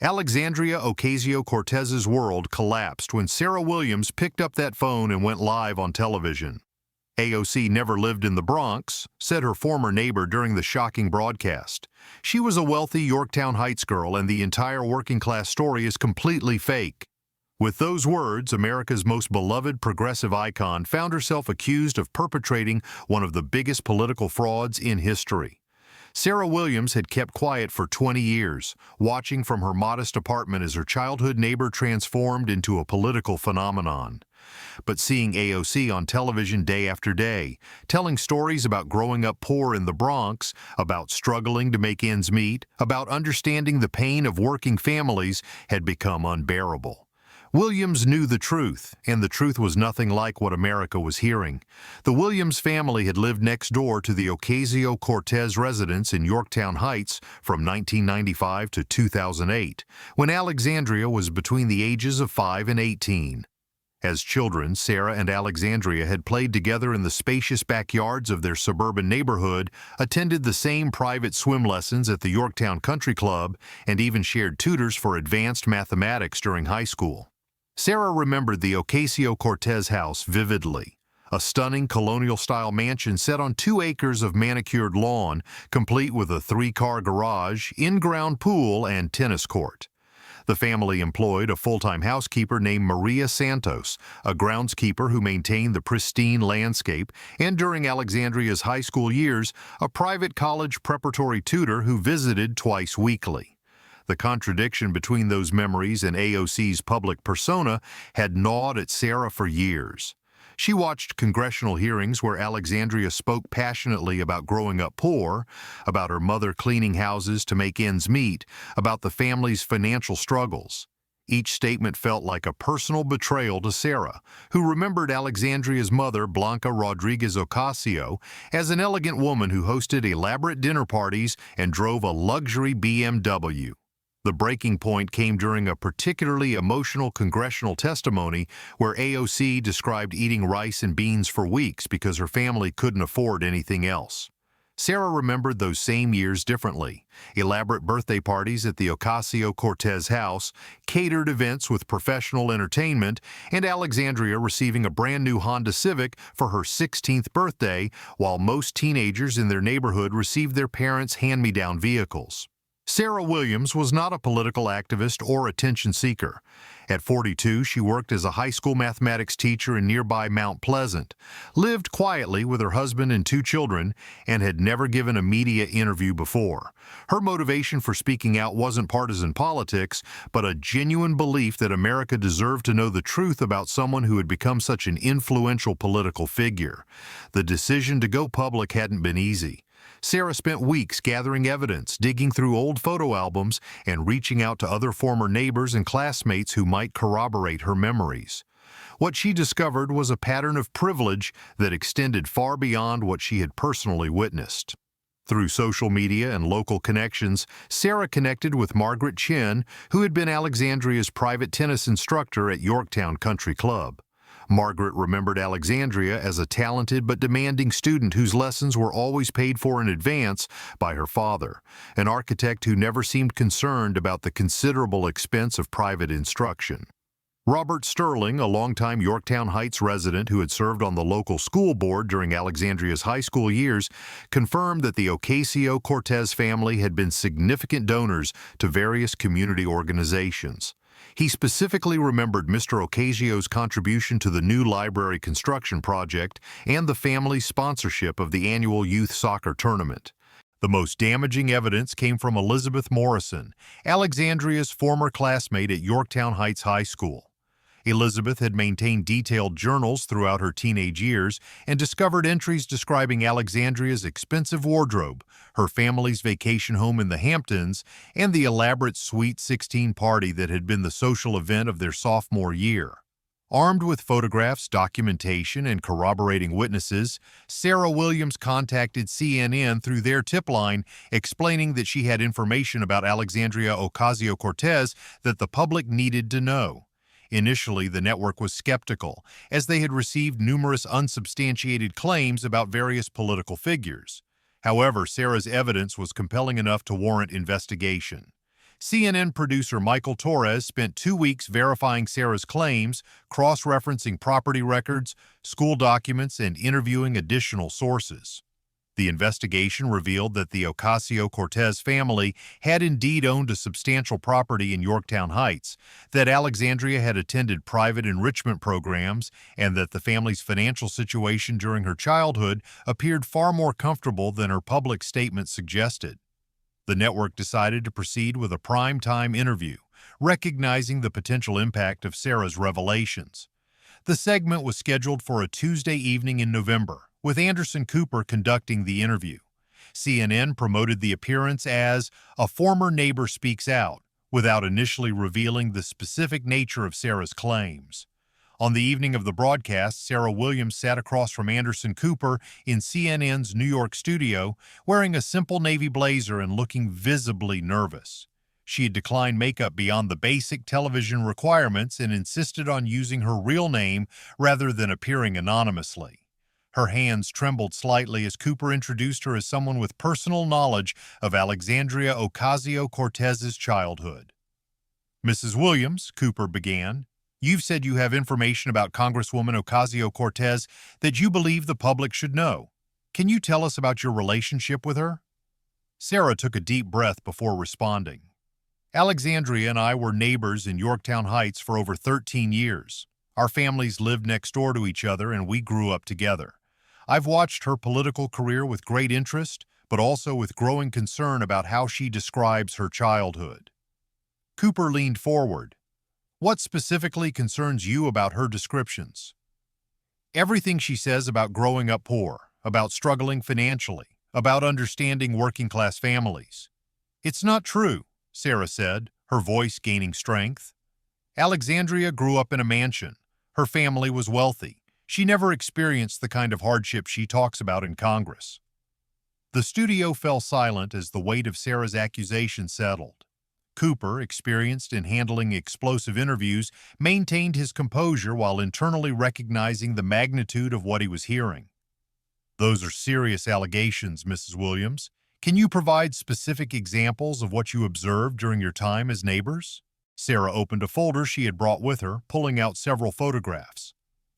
Alexandria Ocasio-Cortez's world collapsed when Sarah Williams picked up that phone and went live on television. AOC never lived in the Bronx, said her former neighbor during the shocking broadcast. She was a wealthy Yorktown Heights girl, and the entire working-class story is completely fake. With those words, America's most beloved progressive icon found herself accused of perpetrating one of the biggest political frauds in history. Sarah Williams had kept quiet for 20 years, watching from her modest apartment as her childhood neighbor transformed into a political phenomenon. But seeing AOC on television day after day, telling stories about growing up poor in the Bronx, about struggling to make ends meet, about understanding the pain of working families, had become unbearable. Williams knew the truth, and the truth was nothing like what America was hearing. The Williams family had lived next door to the Ocasio-Cortez residence in Yorktown Heights from 1995 to 2008, when Alexandria was between the ages of 5 and 18. As children, Sarah and Alexandria had played together in the spacious backyards of their suburban neighborhood, attended the same private swim lessons at the Yorktown Country Club, and even shared tutors for advanced mathematics during high school. Sarah remembered the Ocasio-Cortez house vividly, a stunning colonial-style mansion set on 2 acres of manicured lawn, complete with a 3-car garage, in-ground pool, and tennis court. The family employed a full-time housekeeper named Maria Santos, a groundskeeper who maintained the pristine landscape, and during Alexandria's high school years, a private college preparatory tutor who visited twice weekly. The contradiction between those memories and AOC's public persona had gnawed at Sarah for years. She watched congressional hearings where Alexandria spoke passionately about growing up poor, about her mother cleaning houses to make ends meet, about the family's financial struggles. Each statement felt like a personal betrayal to Sarah, who remembered Alexandria's mother, Blanca Rodriguez Ocasio, as an elegant woman who hosted elaborate dinner parties and drove a luxury BMW. The breaking point came during a particularly emotional congressional testimony where AOC described eating rice and beans for weeks because her family couldn't afford anything else. Sarah remembered those same years differently: elaborate birthday parties at the Ocasio-Cortez house, catered events with professional entertainment, and Alexandria receiving a brand new Honda Civic for her 16th birthday, while most teenagers in their neighborhood received their parents' hand-me-down vehicles. Sarah Williams was not a political activist or attention seeker. At 42, she worked as a high school mathematics teacher in nearby Mount Pleasant, lived quietly with her husband and 2 children, and had never given a media interview before. Her motivation for speaking out wasn't partisan politics, but a genuine belief that America deserved to know the truth about someone who had become such an influential political figure. The decision to go public hadn't been easy. Sarah spent weeks gathering evidence, digging through old photo albums, and reaching out to other former neighbors and classmates who might corroborate her memories. What she discovered was a pattern of privilege that extended far beyond what she had personally witnessed. Through social media and local connections, Sarah connected with Margaret Chen, who had been Alexandria's private tennis instructor at Yorktown Country Club. Margaret remembered Alexandria as a talented but demanding student whose lessons were always paid for in advance by her father, an architect who never seemed concerned about the considerable expense of private instruction. Robert Sterling, a longtime Yorktown Heights resident who had served on the local school board during Alexandria's high school years, confirmed that the Ocasio-Cortez family had been significant donors to various community organizations. He specifically remembered Mr. Ocasio's contribution to the new library construction project and the family's sponsorship of the annual youth soccer tournament. The most damaging evidence came from Elizabeth Morrison, Alexandria's former classmate at Yorktown Heights High School. Elizabeth had maintained detailed journals throughout her teenage years and discovered entries describing Alexandria's expensive wardrobe, her family's vacation home in the Hamptons, and the elaborate Sweet 16 party that had been the social event of their sophomore year. Armed with photographs, documentation, and corroborating witnesses, Sarah Williams contacted CNN through their tip line, explaining that she had information about Alexandria Ocasio-Cortez that the public needed to know. Initially, the network was skeptical, as they had received numerous unsubstantiated claims about various political figures. However, Sarah's evidence was compelling enough to warrant investigation. CNN producer Michael Torres spent 2 weeks verifying Sarah's claims, cross-referencing property records, school documents, and interviewing additional sources. The investigation revealed that the Ocasio-Cortez family had indeed owned a substantial property in Yorktown Heights, that Alexandria had attended private enrichment programs, and that the family's financial situation during her childhood appeared far more comfortable than her public statement suggested. The network decided to proceed with a prime-time interview, recognizing the potential impact of Sarah's revelations. The segment was scheduled for a Tuesday evening in November, with Anderson Cooper conducting the interview. CNN promoted the appearance as "a former neighbor speaks out," without initially revealing the specific nature of Sarah's claims. On the evening of the broadcast, Sarah Williams sat across from Anderson Cooper in CNN's New York studio, wearing a simple navy blazer and looking visibly nervous. She had declined makeup beyond the basic television requirements and insisted on using her real name rather than appearing anonymously. Her hands trembled slightly as Cooper introduced her as someone with personal knowledge of Alexandria Ocasio-Cortez's childhood. "Mrs. Williams," Cooper began, "you've said you have information about Congresswoman Ocasio-Cortez that you believe the public should know. Can you tell us about your relationship with her?" Sarah took a deep breath before responding. "Alexandria and I were neighbors in Yorktown Heights for over 13 years. Our families lived next door to each other and we grew up together. I've watched her political career with great interest, but also with growing concern about how she describes her childhood." Cooper leaned forward. "What specifically concerns you about her descriptions?" "Everything she says about growing up poor, about struggling financially, about understanding working-class families." "It's not true," Sarah said, her voice gaining strength. "Alexandria grew up in a mansion. Her family was wealthy. She never experienced the kind of hardship she talks about in Congress." The studio fell silent as the weight of Sarah's accusation settled. Cooper, experienced in handling explosive interviews, maintained his composure while internally recognizing the magnitude of what he was hearing. "Those are serious allegations, Mrs. Williams. Can you provide specific examples of what you observed during your time as neighbors?" Sarah opened a folder she had brought with her, pulling out several photographs.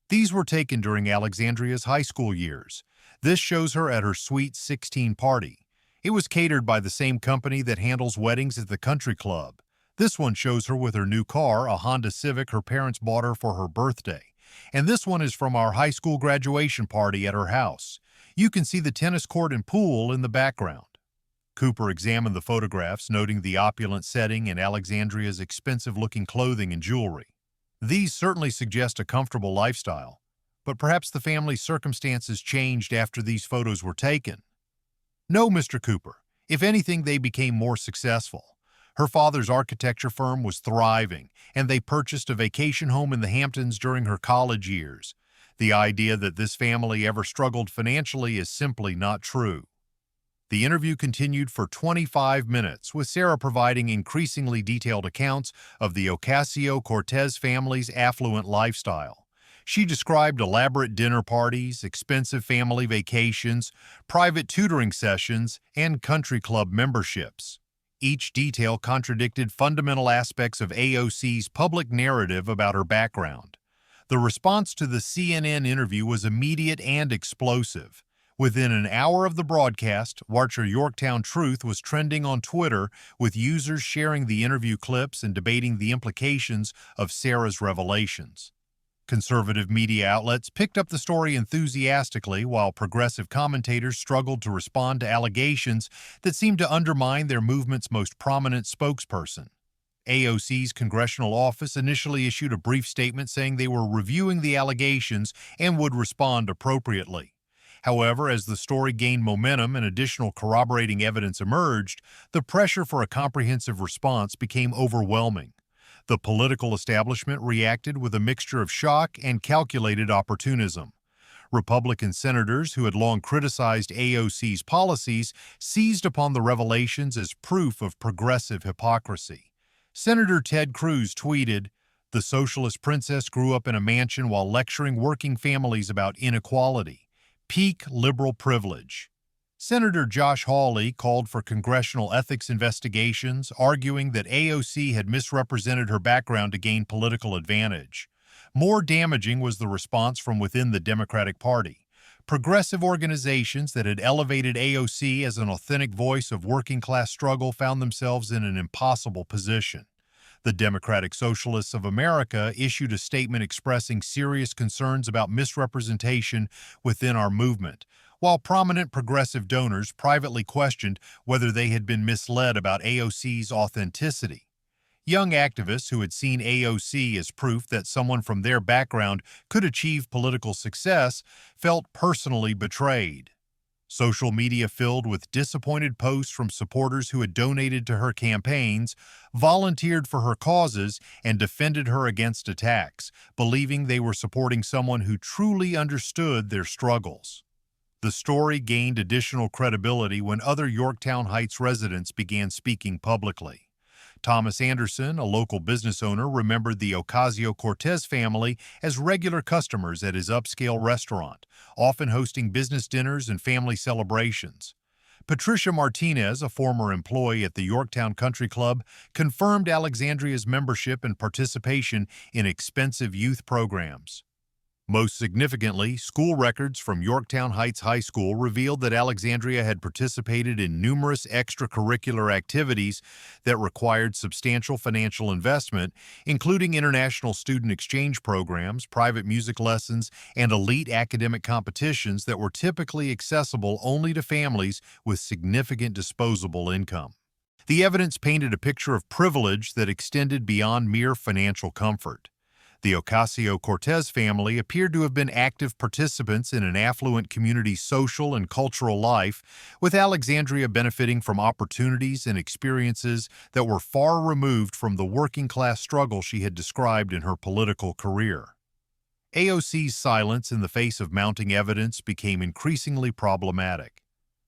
These were taken during Alexandria's high school years. This shows her at her Sweet 16 party. It was catered by the same company that handles weddings at the country club. This one shows her with her new car, a Honda Civic her parents bought her for her birthday. And this one is from our high school graduation party at her house. You can see the tennis court and pool in the background. Cooper examined the photographs, noting the opulent setting and Alexandria's expensive-looking clothing and jewelry. These certainly suggest a comfortable lifestyle, but perhaps the family's circumstances changed after these photos were taken. "No, Mr. Cooper. If anything, they became more successful. Her father's architecture firm was thriving, and they purchased a vacation home in the Hamptons during her college years. The idea that this family ever struggled financially is simply not true." The interview continued for 25 minutes, with Sarah providing increasingly detailed accounts of the Ocasio-Cortez family's affluent lifestyle. She described elaborate dinner parties, expensive family vacations, private tutoring sessions, and country club memberships. Each detail contradicted fundamental aspects of AOC's public narrative about her background. The response to the CNN interview was immediate and explosive. Within an hour of the broadcast, Watcher Yorktown Truth was trending on Twitter, with users sharing the interview clips and debating the implications of Sarah's revelations. Conservative media outlets picked up the story enthusiastically, while progressive commentators struggled to respond to allegations that seemed to undermine their movement's most prominent spokesperson. AOC's congressional office initially issued a brief statement saying they were reviewing the allegations and would respond appropriately. However, as the story gained momentum and additional corroborating evidence emerged, the pressure for a comprehensive response became overwhelming. The political establishment reacted with a mixture of shock and calculated opportunism. Republican senators who had long criticized AOC's policies seized upon the revelations as proof of progressive hypocrisy. Senator Ted Cruz tweeted, "The socialist princess grew up in a mansion while lecturing working families about inequality. Peak liberal privilege." Senator Josh Hawley called for congressional ethics investigations, arguing that AOC had misrepresented her background to gain political advantage. More damaging was the response from within the Democratic Party. Progressive organizations that had elevated AOC as an authentic voice of working-class struggle found themselves in an impossible position. The Democratic Socialists of America issued a statement expressing serious concerns about misrepresentation within our movement, while prominent progressive donors privately questioned whether they had been misled about AOC's authenticity. Young activists who had seen AOC as proof that someone from their background could achieve political success felt personally betrayed. Social media filled with disappointed posts from supporters who had donated to her campaigns, volunteered for her causes, and defended her against attacks, believing they were supporting someone who truly understood their struggles. The story gained additional credibility when other Yorktown Heights residents began speaking publicly. Thomas Anderson, a local business owner, remembered the Ocasio-Cortez family as regular customers at his upscale restaurant, often hosting business dinners and family celebrations. Patricia Martinez, a former employee at the Yorktown Country Club, confirmed Alexandria's membership and participation in expensive youth programs. Most significantly, school records from Yorktown Heights High School revealed that Alexandria had participated in numerous extracurricular activities that required substantial financial investment, including international student exchange programs, private music lessons, and elite academic competitions that were typically accessible only to families with significant disposable income. The evidence painted a picture of privilege that extended beyond mere financial comfort. The Ocasio-Cortez family appeared to have been active participants in an affluent community's social and cultural life, with Alexandria benefiting from opportunities and experiences that were far removed from the working-class struggle she had described in her political career. AOC's silence in the face of mounting evidence became increasingly problematic.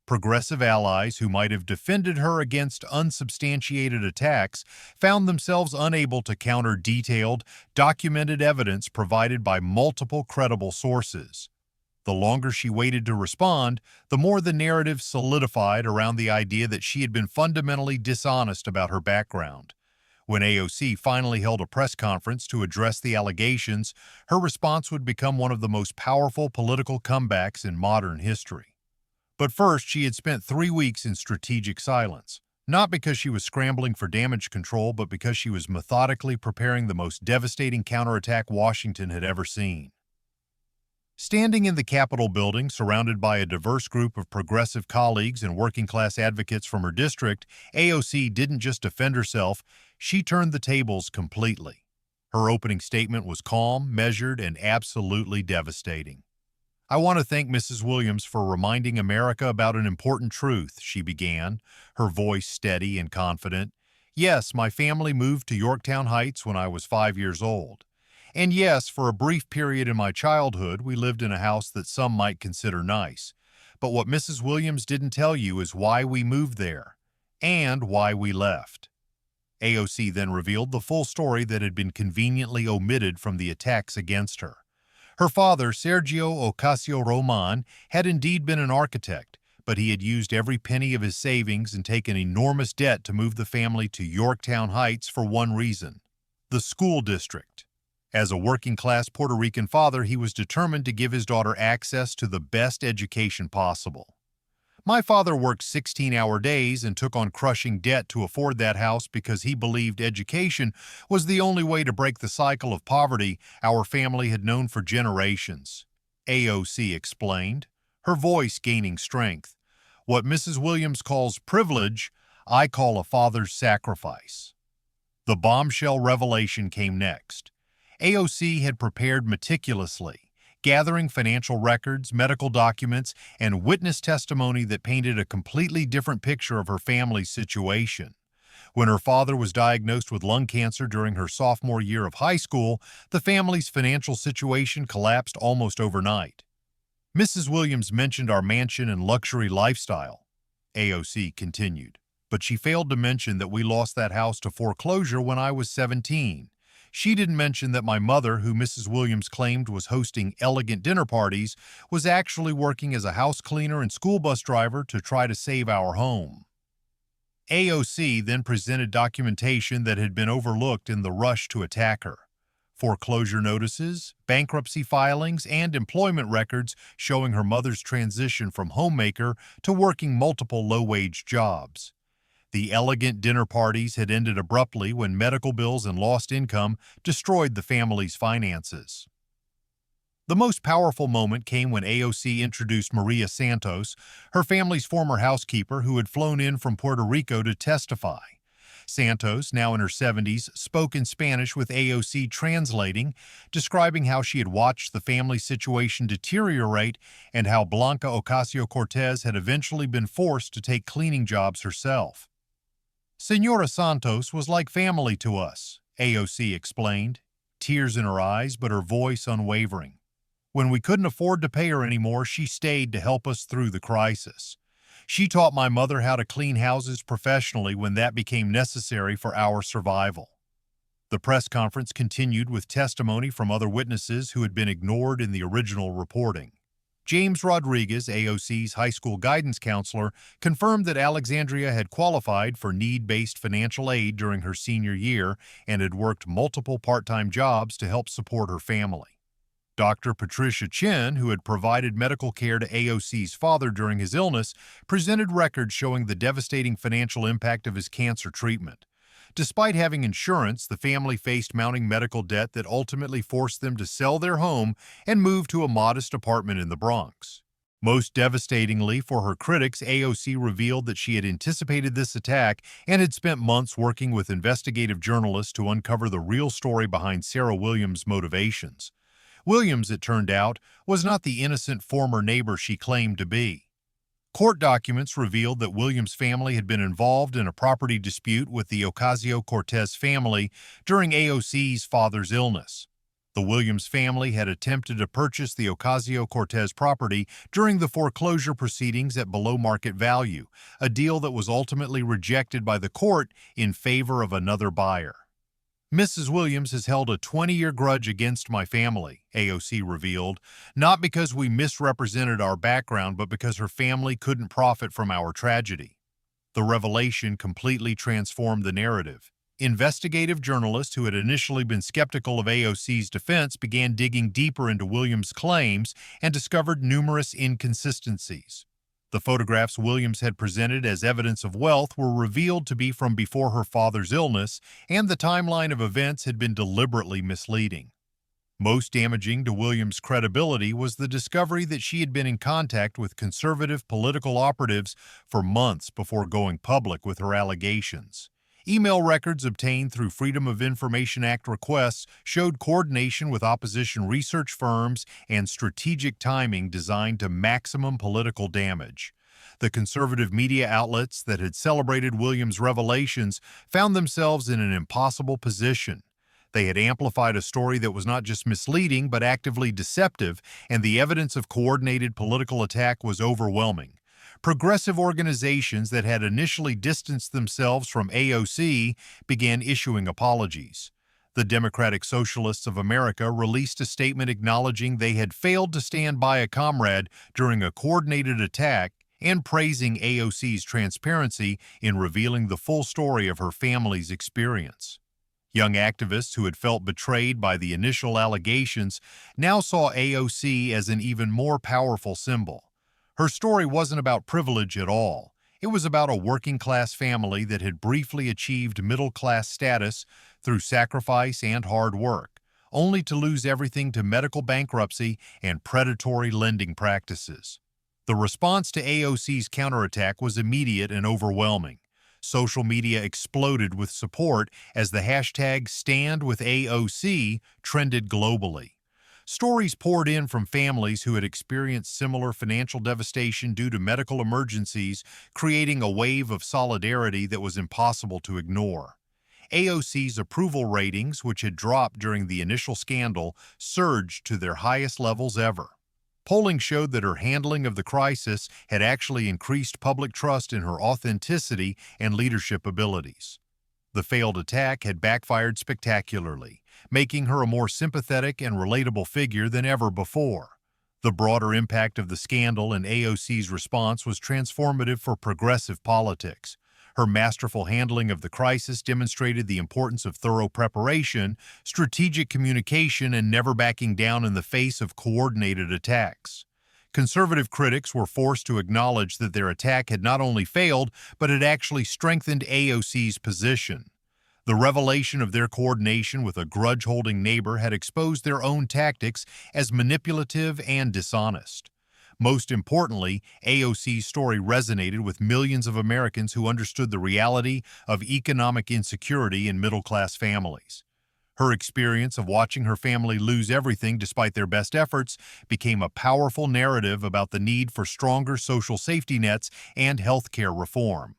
Progressive allies who might have defended her against unsubstantiated attacks found themselves unable to counter detailed, documented evidence provided by multiple credible sources. The longer she waited to respond, the more the narrative solidified around the idea that she had been fundamentally dishonest about her background. When AOC finally held a press conference to address the allegations, her response would become one of the most powerful political comebacks in modern history. But first, she had spent 3 weeks in strategic silence, not because she was scrambling for damage control, but because she was methodically preparing the most devastating counterattack Washington had ever seen. Standing in the Capitol building, surrounded by a diverse group of progressive colleagues and working-class advocates from her district, AOC didn't just defend herself, she turned the tables completely. Her opening statement was calm, measured, and absolutely devastating. "I want to thank Mrs. Williams for reminding America about an important truth," she began, her voice steady and confident. "Yes, my family moved to Yorktown Heights when I was 5 years old. And yes, for a brief period in my childhood, we lived in a house that some might consider nice. But what Mrs. Williams didn't tell you is why we moved there, and why we left." AOC then revealed the full story that had been conveniently omitted from the attacks against her. Her father, Sergio Ocasio-Roman, had indeed been an architect, but he had used every penny of his savings and taken enormous debt to move the family to Yorktown Heights for one reason: the school district. As a working-class Puerto Rican father, he was determined to give his daughter access to the best education possible. "My father worked 16-hour days and took on crushing debt to afford that house because he believed education was the only way to break the cycle of poverty our family had known for generations," AOC explained, her voice gaining strength. "What Mrs. Williams calls privilege, I call a father's sacrifice." The bombshell revelation came next. AOC had prepared meticulously, gathering financial records, medical documents, and witness testimony that painted a completely different picture of her family's situation. When her father was diagnosed with lung cancer during her sophomore year of high school, the family's financial situation collapsed almost overnight. "Mrs. Williams mentioned our mansion and luxury lifestyle," AOC continued, "but she failed to mention that we lost that house to foreclosure when I was 17. She didn't mention that my mother, who Mrs. Williams claimed was hosting elegant dinner parties, was actually working as a house cleaner and school bus driver to try to save our home. AOC then presented documentation that had been overlooked in the rush to attack her. Foreclosure notices, bankruptcy filings, and employment records showing her mother's transition from homemaker to working multiple low-wage jobs. The elegant dinner parties had ended abruptly when medical bills and lost income destroyed the family's finances. The most powerful moment came when AOC introduced Maria Santos, her family's former housekeeper who had flown in from Puerto Rico to testify. Santos, now in her 70s, spoke in Spanish with AOC translating, describing how she had watched the family situation deteriorate and how Blanca Ocasio-Cortez had eventually been forced to take cleaning jobs herself. Senora Santos was like family to us, AOC explained, tears in her eyes but her voice unwavering. When we couldn't afford to pay her anymore, she stayed to help us through the crisis. She taught my mother how to clean houses professionally when that became necessary for our survival. The press conference continued with testimony from other witnesses who had been ignored in the original reporting. James Rodriguez, AOC's high school guidance counselor, confirmed that Alexandria had qualified for need-based financial aid during her senior year and had worked multiple part-time jobs to help support her family. Dr. Patricia Chin, who had provided medical care to AOC's father during his illness, presented records showing the devastating financial impact of his cancer treatment. Despite having insurance, the family faced mounting medical debt that ultimately forced them to sell their home and move to a modest apartment in the Bronx. Most devastatingly for her critics, AOC revealed that she had anticipated this attack and had spent months working with investigative journalists to uncover the real story behind Sarah Williams' motivations. Williams, it turned out, was not the innocent former neighbor she claimed to be. Court documents revealed that Williams' family had been involved in a property dispute with the Ocasio-Cortez family during AOC's father's illness. The Williams family had attempted to purchase the Ocasio-Cortez property during the foreclosure proceedings at below market value, a deal that was ultimately rejected by the court in favor of another buyer. Mrs. Williams has held a 20-year grudge against my family, AOC revealed, not because we misrepresented our background, but because her family couldn't profit from our tragedy. The revelation completely transformed the narrative. Investigative journalists who had initially been skeptical of AOC's defense began digging deeper into Williams' claims and discovered numerous inconsistencies. The photographs Williams had presented as evidence of wealth were revealed to be from before her father's illness, and the timeline of events had been deliberately misleading. Most damaging to Williams' credibility was the discovery that she had been in contact with conservative political operatives for months before going public with her allegations. Email records obtained through Freedom of Information Act requests showed coordination with opposition research firms and strategic timing designed to maximum political damage. The conservative media outlets that had celebrated Williams' revelations found themselves in an impossible position. They had amplified a story that was not just misleading but actively deceptive, and the evidence of coordinated political attack was overwhelming. Progressive organizations that had initially distanced themselves from AOC began issuing apologies. The Democratic Socialists of America released a statement acknowledging they had failed to stand by a comrade during a coordinated attack and praising AOC's transparency in revealing the full story of her family's experience. Young activists who had felt betrayed by the initial allegations now saw AOC as an even more powerful symbol. Her story wasn't about privilege at all. It was about a working-class family that had briefly achieved middle-class status through sacrifice and hard work, only to lose everything to medical bankruptcy and predatory lending practices. The response to AOC's counterattack was immediate and overwhelming. Social media exploded with support as the hashtag StandWithAOC trended globally. Stories poured in from families who had experienced similar financial devastation due to medical emergencies, creating a wave of solidarity that was impossible to ignore. AOC's approval ratings, which had dropped during the initial scandal, surged to their highest levels ever. Polling showed that her handling of the crisis had actually increased public trust in her authenticity and leadership abilities. The failed attack had backfired spectacularly, making her a more sympathetic and relatable figure than ever before. The broader impact of the scandal and AOC's response was transformative for progressive politics. Her masterful handling of the crisis demonstrated the importance of thorough preparation, strategic communication, and never backing down in the face of coordinated attacks. Conservative critics were forced to acknowledge that their attack had not only failed, but had actually strengthened AOC's position. The revelation of their coordination with a grudge-holding neighbor had exposed their own tactics as manipulative and dishonest. Most importantly, AOC's story resonated with millions of Americans who understood the reality of economic insecurity in middle-class families. Her experience of watching her family lose everything despite their best efforts became a powerful narrative about the need for stronger social safety nets and healthcare reform.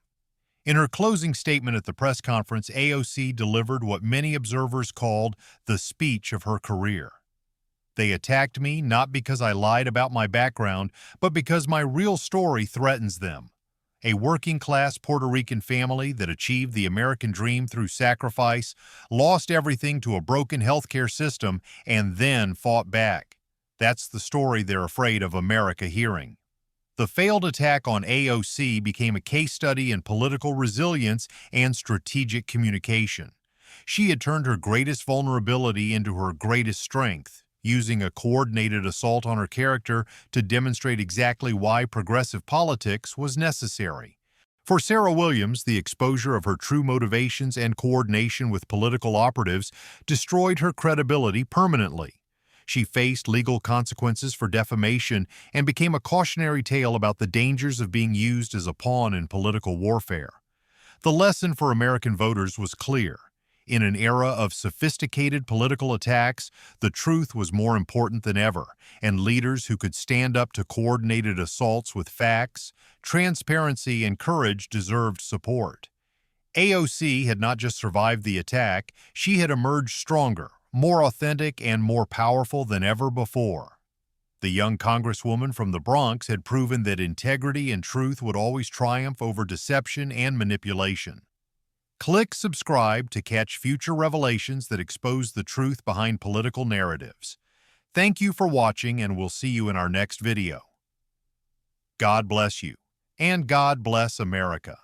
In her closing statement at the press conference, AOC delivered what many observers called the speech of her career. They attacked me not because I lied about my background, but because my real story threatens them. A working-class Puerto Rican family that achieved the American dream through sacrifice, lost everything to a broken healthcare system, and then fought back. That's the story they're afraid of America hearing. The failed attack on AOC became a case study in political resilience and strategic communication. She had turned her greatest vulnerability into her greatest strength, using a coordinated assault on her character to demonstrate exactly why progressive politics was necessary. For Sarah Williams, the exposure of her true motivations and coordination with political operatives destroyed her credibility permanently. She faced legal consequences for defamation and became a cautionary tale about the dangers of being used as a pawn in political warfare. The lesson for American voters was clear. In an era of sophisticated political attacks, the truth was more important than ever, and leaders who could stand up to coordinated assaults with facts, transparency, and courage deserved support. AOC had not just survived the attack, she had emerged stronger, more authentic, and more powerful than ever before. The young Congresswoman from the Bronx had proven that integrity and truth would always triumph over deception and manipulation. Click subscribe to catch future revelations that expose the truth behind political narratives. Thank you for watching, and we'll see you in our next video. God bless you, and God bless America.